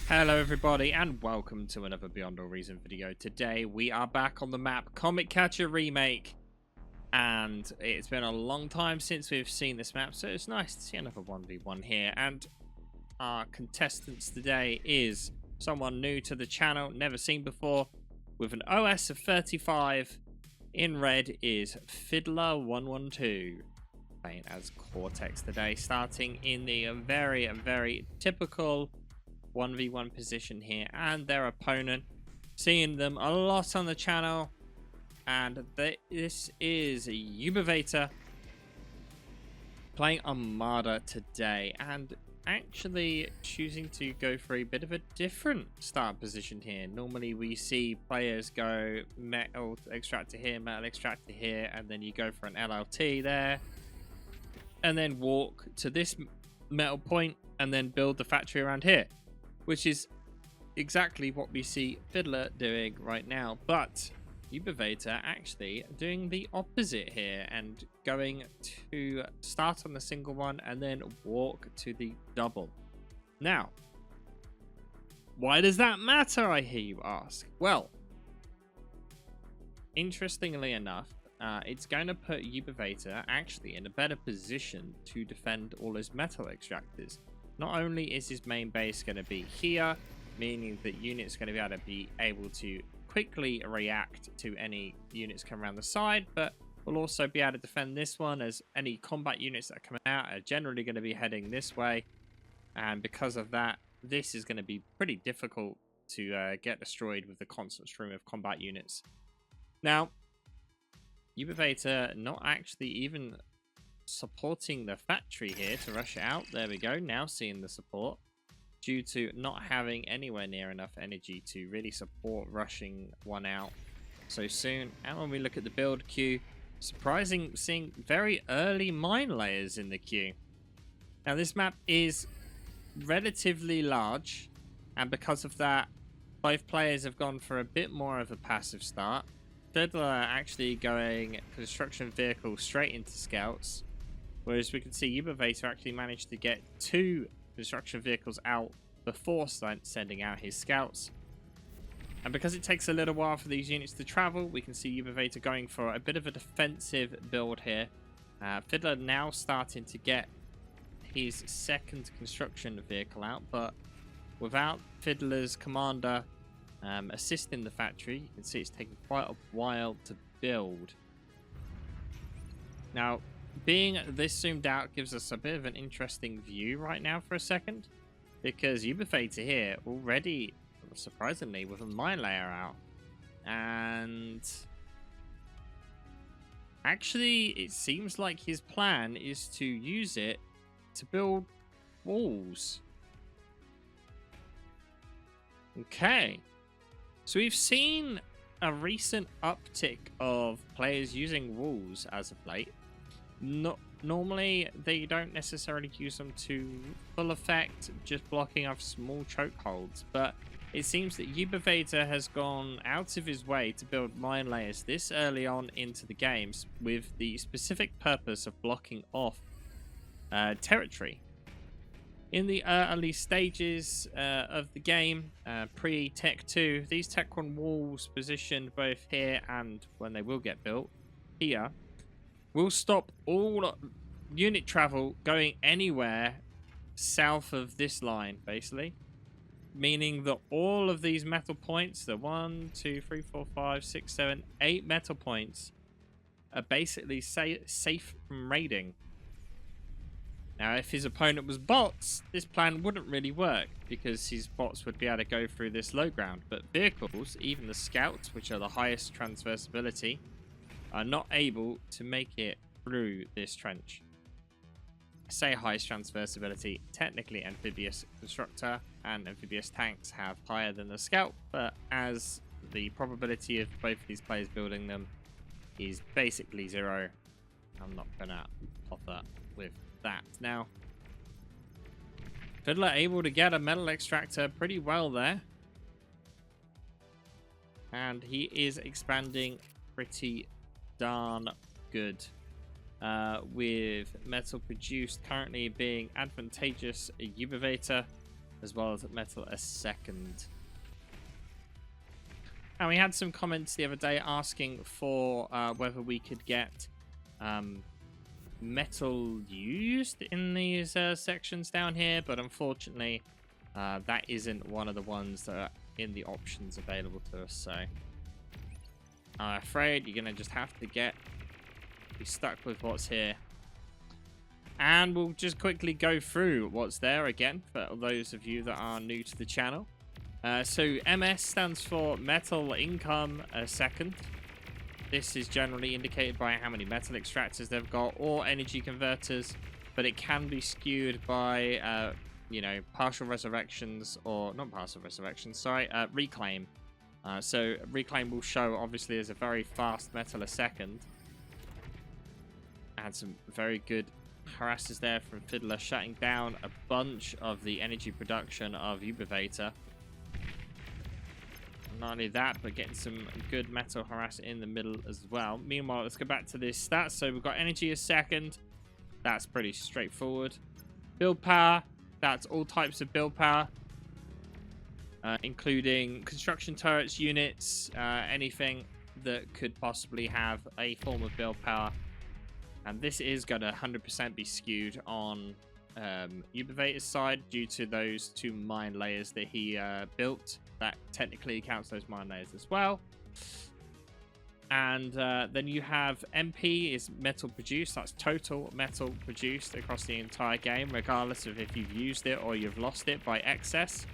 Hello everybody and welcome to another Beyond All Reason video. Today we are back on the map Comet Catcher Remake, and it's been a long time since we've seen this map, so it's nice to see another 1v1 here. And our contestants today is someone new to the channel, never seen before, with an OS of 35. In red is Fiddler 112, playing as Cortex today, starting in the very typical 1v1 position here, and their opponent, seeing them a lot on the channel, and this is Ubivator playing Armada today, and actually choosing to go for a bit of a different start position here. Normally we see players go metal extractor here, metal extractor here, and then you go for an LLT there, and then walk to this metal point and then build the factory around here, which is exactly what we see Fiddler doing right now. But Ubivator actually doing the opposite here and going to start on the single one and then walk to the double. Now, why does that matter, I hear you ask? Well, interestingly enough, it's going to put Ubivator actually in a better position to defend all his metal extractors. Not only is his main base going to be here, meaning that units are going to be able to quickly react to any units come around the side, but we'll also be able to defend this one, as any combat units that are coming out are generally going to be heading this way. And because of that, this is going to be pretty difficult to get destroyed with the constant stream of combat units. Now, Ubivator not actually even supporting the factory here to rush it out. There we go, now seeing the support, due to not having anywhere near enough energy to really support rushing one out so soon. And when we look at the build queue, surprising seeing very early mine layers in the queue. Now this map is relatively large, and because of that, both players have gone for a bit more of a passive start. Fiddler actually going construction vehicle straight into scouts, whereas we can see Ubivator actually managed to get 2 construction vehicles out before sending out his scouts. And because it takes a little while for these units to travel, we can see Ubivator going for a bit of a defensive build here. Fiddler now starting to get his second construction vehicle out, but without Fiddler's commander assisting the factory, you can see it's taking quite a while to build. Now, being this zoomed out gives us a bit of an interesting view right now for a second, because Ubivator here already, surprisingly, with a mine layer out, and actually it seems like his plan is to use it to build walls. Okay, so we've seen a recent uptick of players using walls as of late. Normally they don't necessarily use them to full effect, just blocking off small chokeholds, but it seems that Ubivator has gone out of his way to build mine layers this early on into the games with the specific purpose of blocking off territory. In the early stages of the game, pre-Tech 2, these Tech 1 walls positioned both here and when they will get built here will stop all unit travel going anywhere south of this line, basically. Meaning that all of these metal points, the 1, 2, 3, 4, 5, 6, 7, 8 metal points, are basically safe from raiding. Now, if his opponent was bots, this plan wouldn't really work, because his bots would be able to go through this low ground. But vehicles, even the scouts, which are the highest transversability, are not able to make it through this trench. I say highest transversability, technically amphibious constructor and amphibious tanks have higher than the scout, but as the probability of both of these players building them is basically 0, I'm not gonna bother with that. Now, Fiddler able to get a metal extractor pretty well there, and he is expanding pretty darn good, with metal produced currently being advantageous. Ubivator as well as metal a second. And we had some comments the other day asking for whether we could get metal used in these sections down here, but unfortunately that isn't one of the ones that are in the options available to us. So I'm afraid you're gonna just have to be stuck with what's here. And we'll just quickly go through what's there again for those of you that are new to the channel. So MS stands for metal income a second. This is generally indicated by how many metal extractors they've got or energy converters, but it can be skewed by, you know, partial resurrections or not partial resurrections, sorry, reclaim. So reclaim will show obviously as a very fast metal a second. And some very good harasses there from Fiddler, shutting down a bunch of the energy production of Ubivator. Not only that, but getting some good metal harass in the middle as well. Meanwhile, let's go back to this stats. So we've got energy a second. That's pretty straightforward. Build power. That's all types of build power, including construction turrets, units, anything that could possibly have a form of build power. And this is going to 100% be skewed on Ubivator's side due to those 2 mine layers that he built. That technically counts those mine layers as well. And then you have MP is metal produced. That's total metal produced across the entire game, regardless of if you've used it or you've lost it by excess.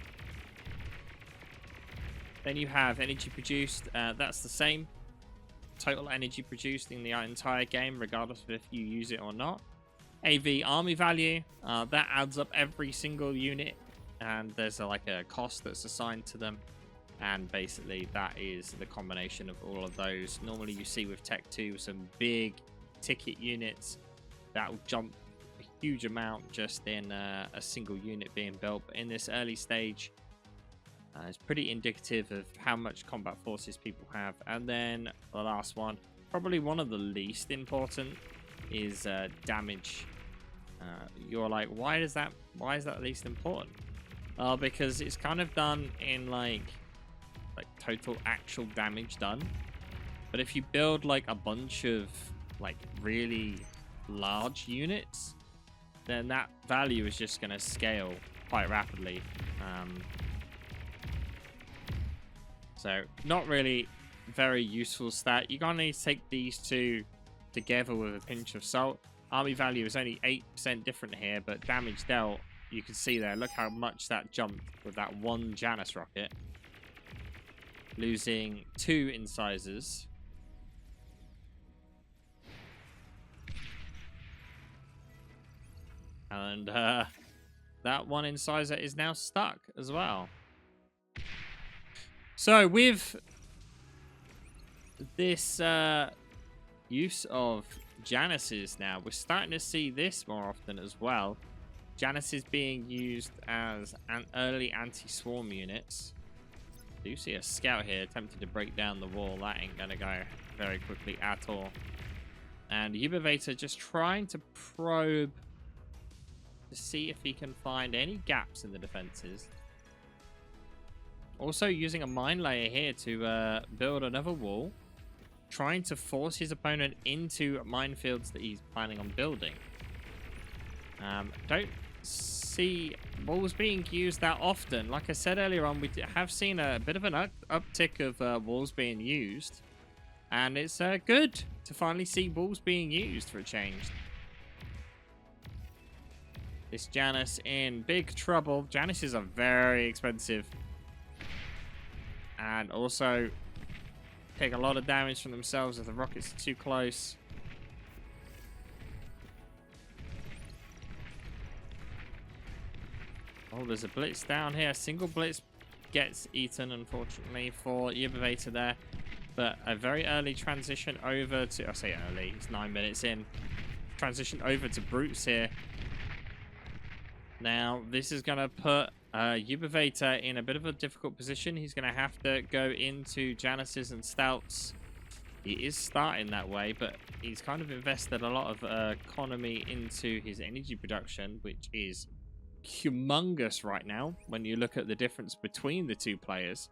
Then you have energy produced. That's the same. Total energy produced in the entire game, regardless of if you use it or not. AV army value. That adds up every single unit. And there's like a cost that's assigned to them, and basically that is the combination of all of those. Normally you see with Tech 2 some big ticket units that will jump a huge amount just in a single unit being built, but in this early stage it's pretty indicative of how much combat forces people have. And then the last one, probably one of the least important, is damage. You're like, why is that least important? Because it's kind of done in like total actual damage done. But if you build like a bunch of like really large units, then that value is just going to scale quite rapidly. So not really very useful stat. You're going to need to take these two together with a pinch of salt. Army value is only 8% different here, but damage dealt, you can see there, look how much that jumped with that one Janus rocket. Losing 2 incisors. And that one incisor is now stuck as well. So with this use of Januses now, we're starting to see this more often as well. Janus is being used as an early anti-swarm units. I do see a scout here attempting to break down the wall. That ain't gonna go very quickly at all. And Ubivator just trying to probe to see if he can find any gaps in the defenses. Also using a mine layer here to build another wall, trying to force his opponent into minefields that he's planning on building. Don't see walls being used that often. Like I said earlier on, we have seen a bit of an uptick of walls being used, and it's good to finally see walls being used for a change. This Janus in big trouble. Januses are very expensive and also take a lot of damage from themselves if the rockets are too close. Oh, there's a blitz down here. A single blitz gets eaten, unfortunately, for Ubivator there. But a very early transition over to... I say early, it's 9 minutes in. Transition over to Brutes here. Now, this is going to put Ubivator in a bit of a difficult position. He's going to have to go into Januses and Stouts. He is starting that way, but he's kind of invested a lot of economy into his energy production, which is humongous right now when you look at the difference between the two players.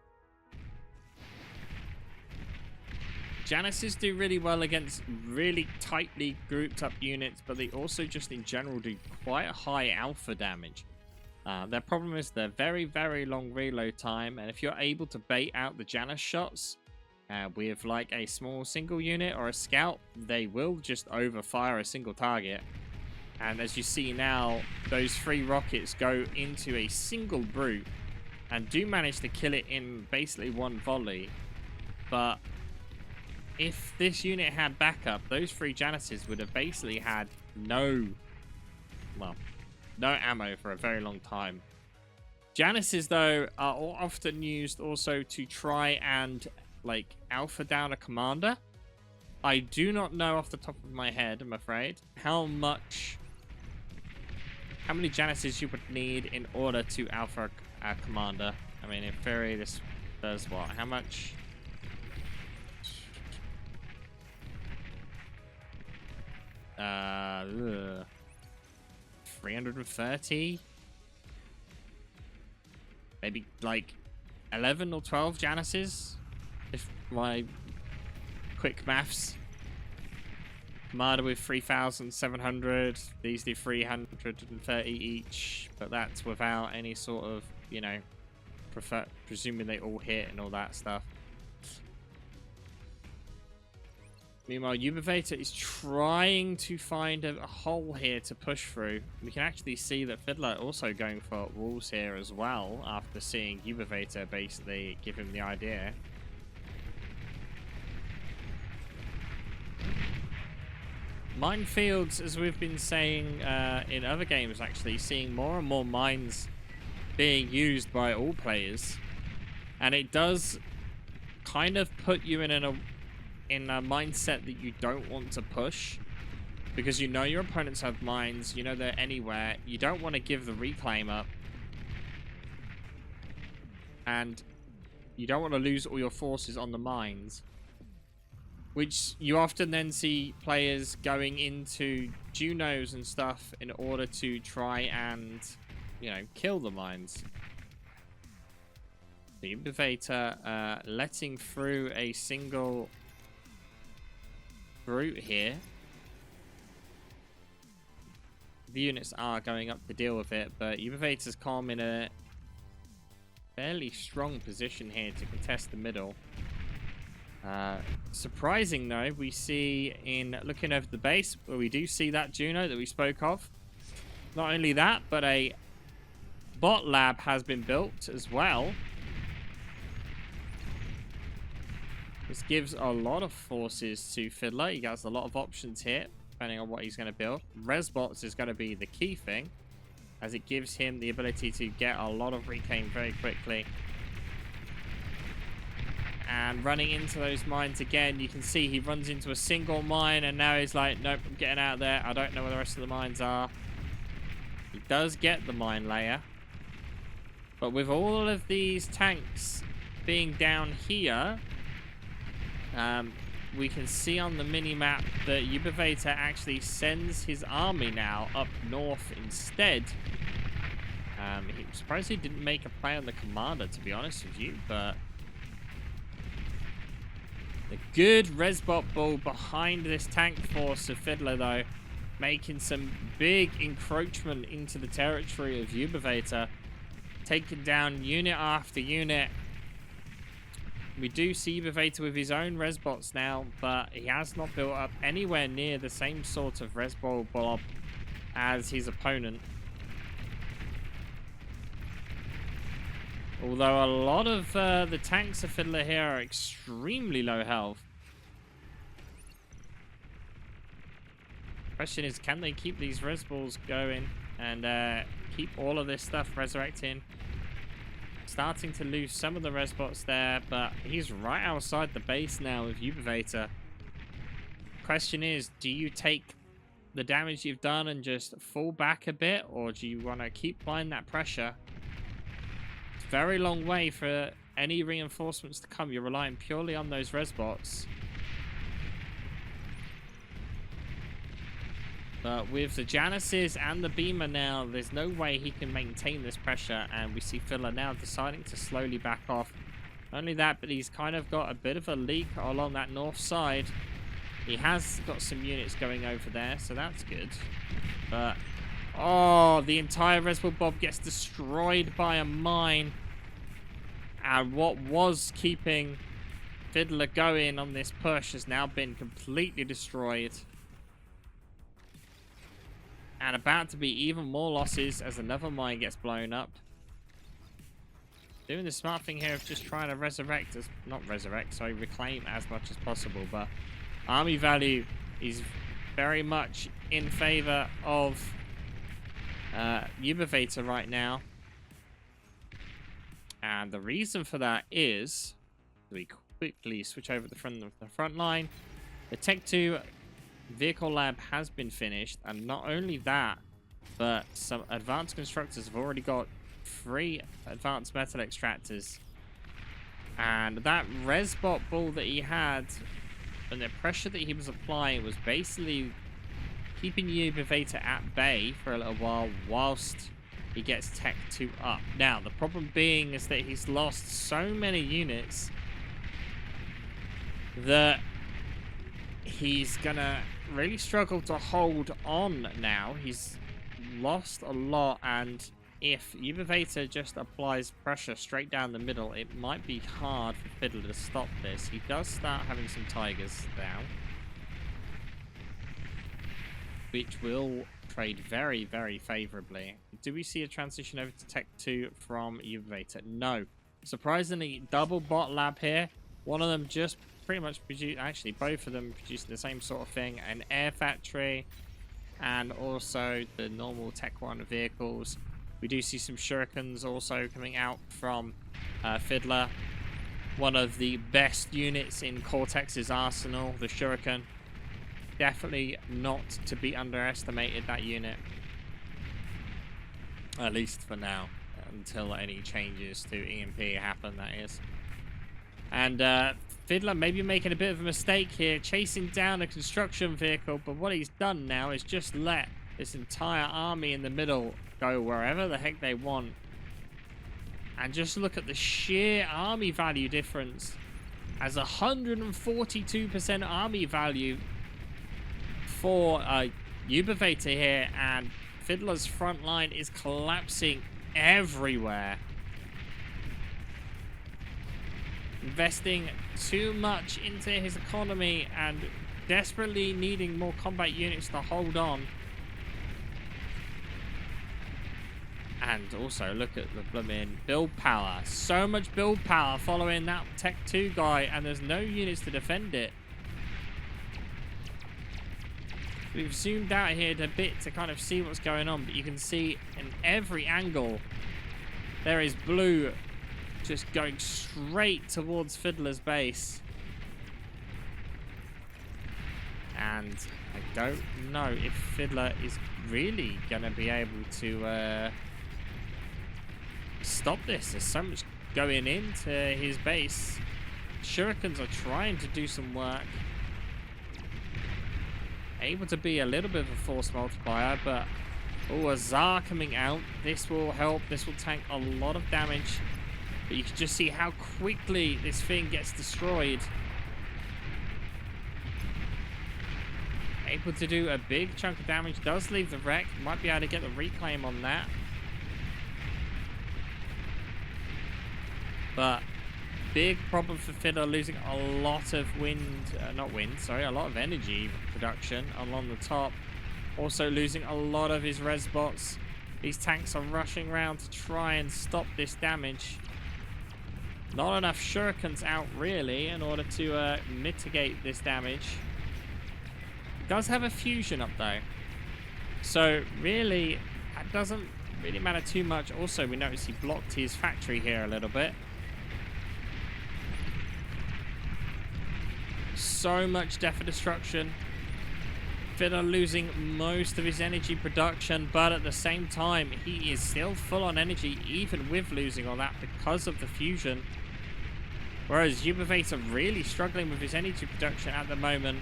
Januses do really well against really tightly grouped up units, but they also just in general do quite high alpha damage. Their problem is their very, very long reload time, and if you're able to bait out the Janus shots with like a small single unit or a scout, they will just overfire a single target. And as you see now, those 3 rockets go into a single brute and do manage to kill it in basically one volley. But if this unit had backup, those 3 Januses would have basically had no ammo for a very long time. Januses, though, are often used also to try and, like, alpha down a commander. I do not know off the top of my head, I'm afraid, how many Januses you would need in order to alpha a commander. I mean, in theory, this does what? How much? Ugh. 330? Maybe like 11 or 12 Januses, if my quick maths. Commander with 3,700. These do 330 each, but that's without any sort of, you know, presuming they all hit and all that stuff. Meanwhile, Ubivator is trying to find a hole here to push through. We can actually see that Fiddler also going for walls here as well, after seeing Ubivator basically give him the idea. Minefields, as we've been saying in other games, actually seeing more and more mines being used by all players, and it does kind of put you in a mindset that you don't want to push, because you know your opponents have mines, you know they're anywhere, you don't want to give the reclaim up, and you don't want to lose all your forces on the mines. Which you often then see players going into Junos and stuff in order to try and, you know, kill the mines. The Ubivator letting through a single brute here. The units are going up to deal with it, but Ubivator's calm in a fairly strong position here to contest the middle. Surprising though, we see in looking over the base where we do see that Juno that we spoke of. Not only that, but a bot lab has been built as well. This gives a lot of forces to Fiddler. He has a lot of options here, depending on what he's going to build. Resbots is going to be the key thing, as it gives him the ability to get a lot of reclaim very quickly. And running into those mines again, you can see he runs into a single mine, and now he's like, nope, I'm getting out of there. I don't know where the rest of the mines are. He does get the mine layer. But with all of these tanks being down here, we can see on the mini-map that Ubivator actually sends his army now up north instead. I'm surprised he didn't make a play on the commander, to be honest with you, but the good Resbot ball behind this tank force of Fiddler, though, making some big encroachment into the territory of Ubivator, taking down unit after unit. We do see Ubivator with his own Resbots now, but he has not built up anywhere near the same sort of Resbot blob as his opponent. Although a lot of the tanks of Fiddler here are extremely low health. Question is, can they keep these res balls going and keep all of this stuff resurrecting? Starting to lose some of the res bots there, but he's right outside the base now with Ubivator. Question is, do you take the damage you've done and just fall back a bit, or do you want to keep applying that pressure? Very long way for any reinforcements to come. You're relying purely on those res bots. But with the Januses and the Beamer now, there's no way he can maintain this pressure. And we see Fiddler now deciding to slowly back off. Not only that, but he's kind of got a bit of a leak along that north side. He has got some units going over there, so that's good. But, oh, the entire Reservoir Bob gets destroyed by a mine. And what was keeping Fiddler going on this push has now been completely destroyed. And about to be even more losses as another mine gets blown up. Doing the smart thing here of just trying to reclaim as much as possible. But army value is very much in favor of Ubivator right now. And the reason for that is, we quickly switch over to the front line. The Tech 2 Vehicle Lab has been finished, and not only that, but some advanced constructors have already got 3 advanced metal extractors. And that Resbot ball that he had, and the pressure that he was applying was basically keeping Ubivator at bay for a little while whilst he gets Tech 2 up. Now, the problem being is that he's lost so many units that he's gonna really struggle to hold on now. He's lost a lot, and if Ubivator just applies pressure straight down the middle, it might be hard for Fiddler to stop this. He does start having some Tigers down, which will trade very, very favorably. Do we see a transition over to Tech 2 from Ubivator? No. Surprisingly, double bot lab here. One of them just pretty much produce, actually both of them producing the same sort of thing, an air factory and also the normal Tech 1 vehicles. We do see some shurikens also coming out from Fiddler, one of the best units in Cortex's arsenal, the shuriken. Definitely not to be underestimated, that unit, at least for now, until any changes to EMP happen, that is. And Fiddler maybe making a bit of a mistake here, chasing down a construction vehicle, but what he's done now is just let this entire army in the middle go wherever the heck they want. And just look at the sheer army value difference, as 142% army value for Ubivator here, and Fiddler's front line is collapsing everywhere. Investing too much into his economy and desperately needing more combat units to hold on. And also look at the blooming build power. So much build power following that Tech 2 guy, and there's no units to defend it. We've zoomed out here a bit to kind of see what's going on, but you can see in every angle there is blue just going straight towards Fiddler's base. And I don't know if Fiddler is really going to be able to stop this. There's so much going into his base. Shurikens are trying to do some work. Able to be a little bit of a force multiplier, but oh, a Tsar coming out. This will help. This will tank a lot of damage. But you can just see how quickly this thing gets destroyed. Able to do a big chunk of damage. Does leave the wreck. Might be able to get the reclaim on that. But big problem for Fiddler, losing a lot of a lot of energy production along the top. Also losing a lot of his res bots. These tanks are rushing around to try and stop this damage. Not enough shurikens out really in order to mitigate this damage. It does have a fusion up though, so really that doesn't really matter too much. Also, we notice he blocked his factory here a little bit. So much death and destruction. Fiddler losing most of his energy production, but at the same time he is still full on energy even with losing all that because of the fusion. Whereas Ubivator really struggling with his energy production at the moment.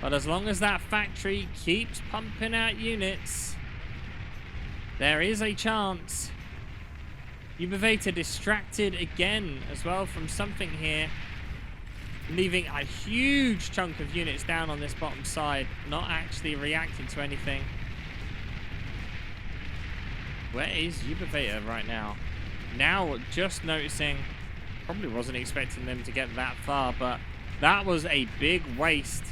But as long as that factory keeps pumping out units, there is a chance. Ubivator distracted again as well from something here, leaving a huge chunk of units down on this bottom side, not actually reacting to anything. Where is Ubivator right now? Now just noticing, probably wasn't expecting them to get that far, but that was a big waste.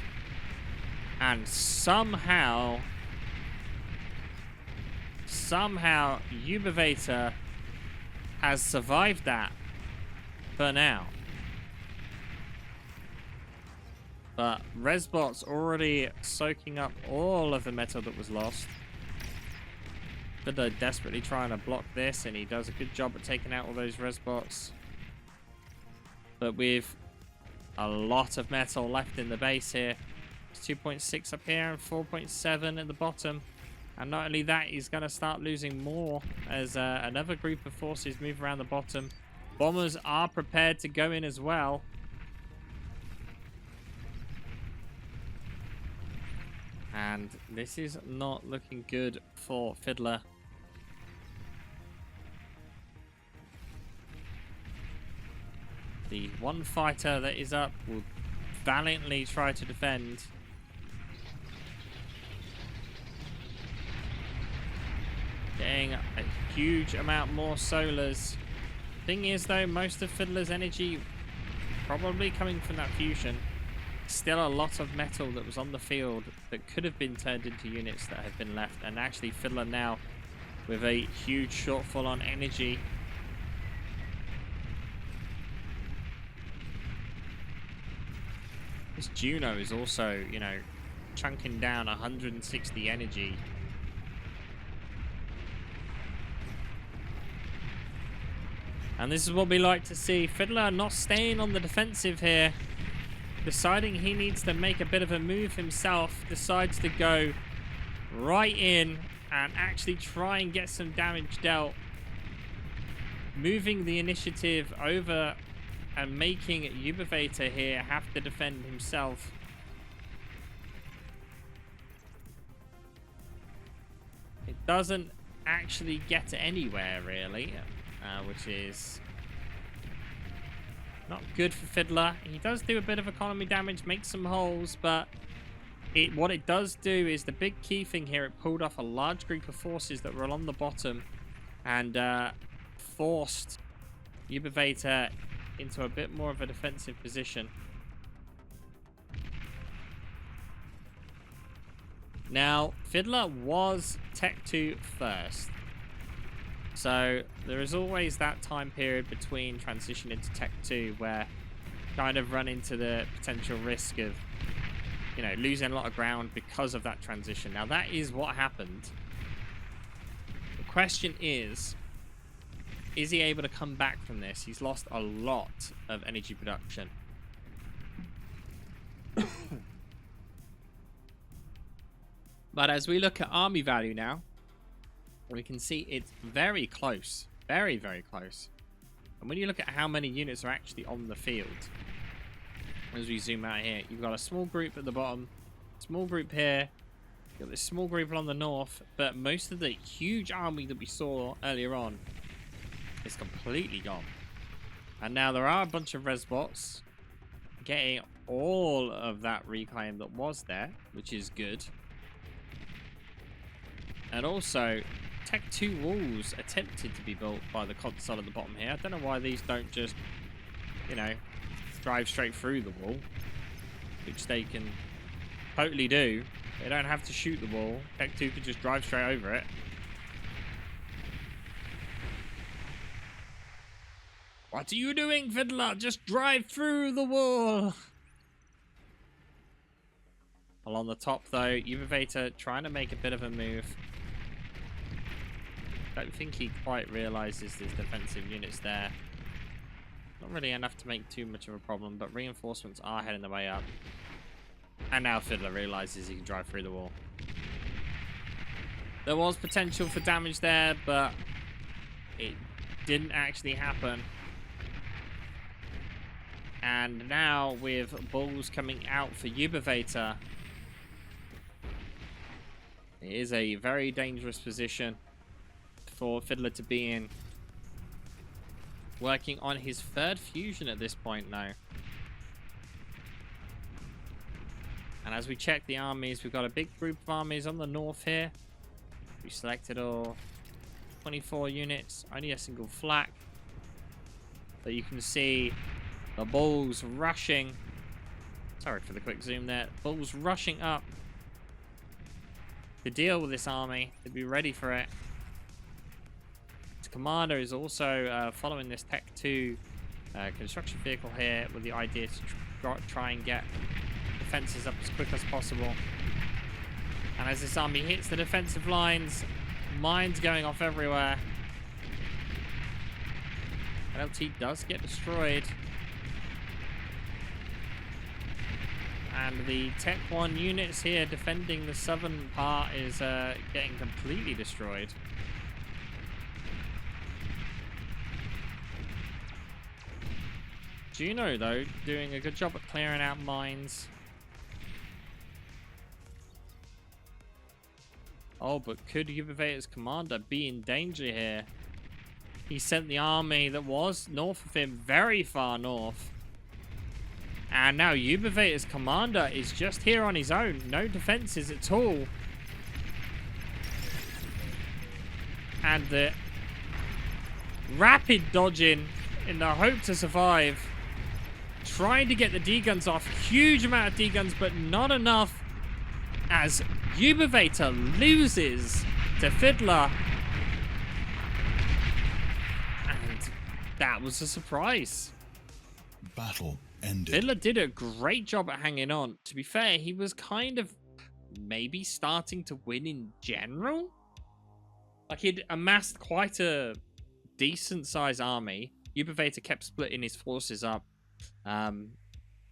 And somehow Ubivator has survived that for now. But Resbot's already soaking up all of the metal that was lost. Fiddler desperately trying to block this, and he does a good job at taking out all those Resbots. But with a lot of metal left in the base here, it's 2.6 up here and 4.7 at the bottom. And not only that, he's going to start losing more as another group of forces move around the bottom. Bombers are prepared to go in as well. And this is not looking good for Fiddler. The one fighter that is up will valiantly try to defend. Getting a huge amount more solars. Thing is though, most of Fiddler's energy probably coming from that fusion. Still a lot of metal that was on the field that could have been turned into units that have been left. And actually Fiddler now with a huge shortfall on energy. This Juno is also, you know, chunking down 160 energy. And this is what we like to see. Fiddler not staying on the defensive here. Deciding he needs to make a bit of a move himself. Decides to go right in and actually try and get some damage dealt. Moving the initiative over and making Ubivator here have to defend himself. It doesn't actually get anywhere really, which is not good for Fiddler. He does do a bit of economy damage, make some holes, but what it does do is the big key thing here, it pulled off a large group of forces that were along the bottom and forced Ubivator into a bit more of a defensive position. Now, Fiddler was Tech 2 first. So there is always that time period between transition into Tech 2 where you kind of run into the potential risk of, you know, losing a lot of ground because of that transition. Now that is what happened. The question is he able to come back from this? He's lost a lot of energy production. But as we look at army value now, we can see it's very close. Very, very close. And when you look at how many units are actually on the field, as we zoom out here, you've got a small group at the bottom, small group here, you've got this small group along the north, but most of the huge army that we saw earlier on is completely gone. And now there are a bunch of Resbots getting all of that Requiem that was there, which is good. And also, Tech 2 walls attempted to be built by the console at the bottom here. I don't know why these don't just, you know, drive straight through the wall, which they can totally do. They don't have to shoot the wall. Tech 2 could just drive straight over it. What are you doing, Fiddler? Just drive through the wall. Along the top, though, Ubivator trying to make a bit of a move. Don't think he quite realizes there's defensive units there. Not really enough to make too much of a problem, but reinforcements are heading the way up. And now Fiddler realizes he can drive through the wall. There was potential for damage there, but it didn't actually happen. And now with balls coming out for Ubivator, It is a very dangerous position for Fiddler to be in. Working on his third fusion at this point now. And as we check the armies, we've got a big group of armies on the north here. We selected all 24 units, only a single flak. So you can see the bulls rushing. Sorry for the quick zoom there. Bulls rushing up to deal with this army, to be ready for it. Its commander is also following this Tech 2 construction vehicle here with the idea to try and get defenses up as quick as possible. And as this army hits the defensive lines, mines going off everywhere. LT does get destroyed. And the Tech 1 units here defending the southern part is getting completely destroyed. Juno, though, doing a good job at clearing out mines. Oh, but could Ubivator's commander be in danger here? He sent the army that was north of him very far north. And now Ubivator's commander is just here on his own. No defenses at all. And the rapid dodging in the hope to survive. Trying to get the D-guns off. Huge amount of D-guns, but not enough. As Ubivator loses to Fiddler. And that was a surprise. Battle ended. Fiddler did a great job at hanging on. To be fair, he was kind of maybe starting to win in general. Like, he'd amassed quite a decent sized army. Ubivator kept splitting his forces up.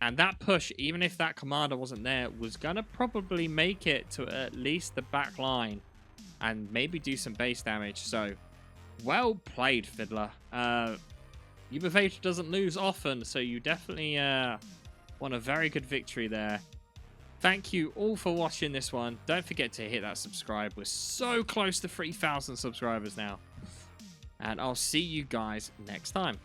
And that push, even if that commander wasn't there, was going to probably make it to at least the back line and maybe do some base damage. So, well played, Fiddler. Ubivator doesn't lose often, so you definitely won a very good victory there. Thank you all for watching this one. Don't forget to hit that subscribe. We're so close to 3,000 subscribers now. And I'll see you guys next time.